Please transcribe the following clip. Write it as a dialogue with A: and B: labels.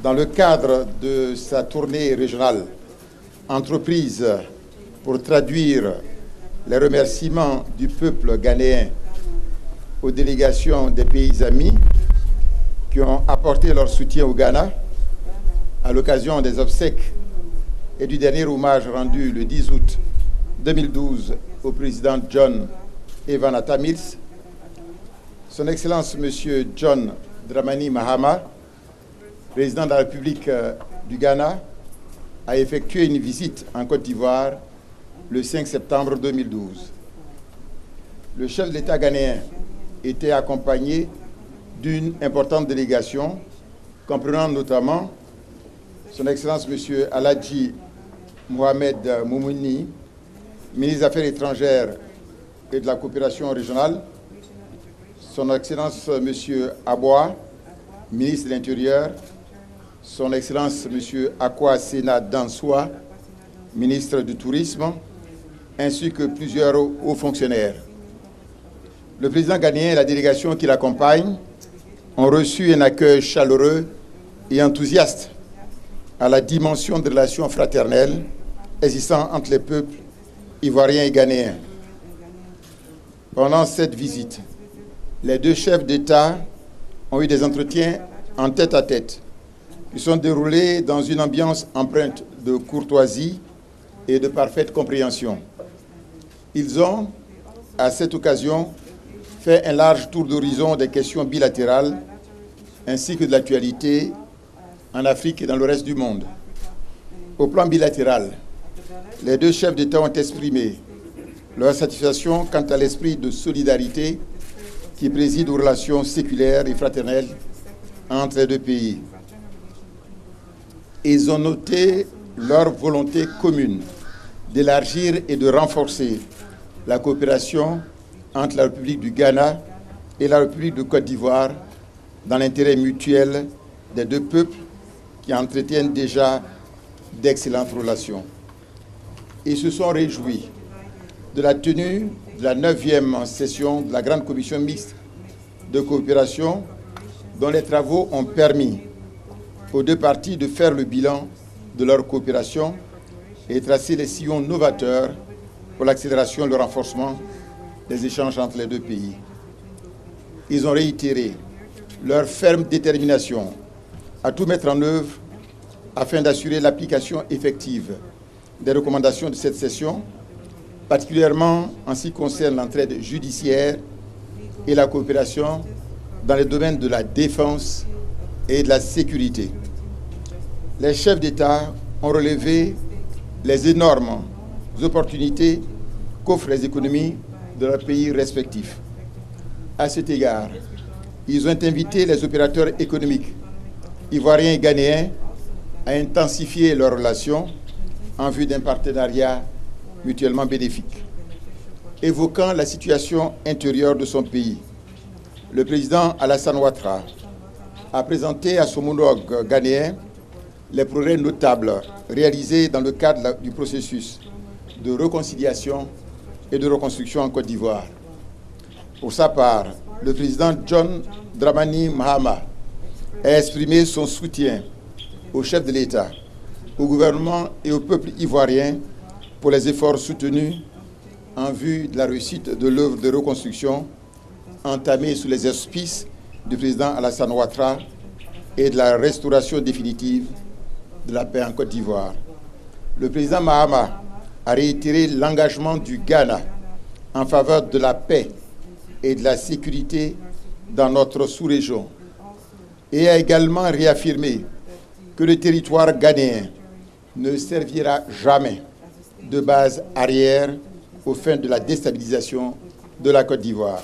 A: Dans le cadre de sa tournée régionale entreprise pour traduire les remerciements du peuple ghanéen aux délégations des pays amis qui ont apporté leur soutien au Ghana à l'occasion des obsèques et du dernier hommage rendu le 10 août 2012 au président John Evan Atta Mills, Son Excellence M. John Dramani Mahama, président de la République du Ghana, a effectué une visite en Côte d'Ivoire le 5 septembre 2012. Le chef de l'État ghanéen était accompagné d'une importante délégation comprenant notamment Son Excellence M. Aladji Mohamed Moumouni, ministre des Affaires étrangères et de la coopération régionale, Son Excellence M. Aboua, ministre de l'Intérieur, Son Excellence M. Akwa Sena Dansoua, ministre du Tourisme, ainsi que plusieurs hauts fonctionnaires. Le président ghanéen et la délégation qui l'accompagne ont reçu un accueil chaleureux et enthousiaste à la dimension de relations fraternelles existant entre les peuples ivoiriens et ghanéens. Pendant cette visite, les deux chefs d'État ont eu des entretiens en tête-à-tête qui sont déroulés dans une ambiance empreinte de courtoisie et de parfaite compréhension. Ils ont, à cette occasion, fait un large tour d'horizon des questions bilatérales ainsi que de l'actualité en Afrique et dans le reste du monde. Au plan bilatéral, les deux chefs d'État ont exprimé leur satisfaction quant à l'esprit de solidarité qui préside aux relations séculaires et fraternelles entre les deux pays. Ils ont noté leur volonté commune d'élargir et de renforcer la coopération entre la République du Ghana et la République de Côte d'Ivoire dans l'intérêt mutuel des deux peuples qui entretiennent déjà d'excellentes relations. Ils se sont réjouis de la tenue de la 9e session de la Grande Commission mixte de coopération dont les travaux ont permis aux deux parties de faire le bilan de leur coopération et tracer les sillons novateurs pour l'accélération et le renforcement des échanges entre les deux pays. Ils ont réitéré leur ferme détermination à tout mettre en œuvre afin d'assurer l'application effective des recommandations de cette session, particulièrement en ce qui concerne l'entraide judiciaire et la coopération dans les domaines de la défense et de la sécurité. Les chefs d'État ont relevé les énormes opportunités qu'offrent les économies de leurs pays respectifs. À cet égard, ils ont invité les opérateurs économiques ivoiriens et ghanéens à intensifier leurs relations en vue d'un partenariat mutuellement bénéfique. Évoquant la situation intérieure de son pays, le président Alassane Ouattara a présenté à son homologue ghanéen les progrès notables réalisés dans le cadre du processus de réconciliation et de reconstruction en Côte d'Ivoire. Pour sa part, le président John Dramani Mahama a exprimé son soutien au chef de l'État, au gouvernement et au peuple ivoirien pour les efforts soutenus en vue de la réussite de l'œuvre de reconstruction entamée sous les auspices du président Alassane Ouattara et de la restauration définitive de la paix en Côte d'Ivoire. Le président Mahama a réitéré l'engagement du Ghana en faveur de la paix et de la sécurité dans notre sous-région et a également réaffirmé que le territoire ghanéen ne servira jamais de base arrière aux fins de la déstabilisation de la Côte d'Ivoire.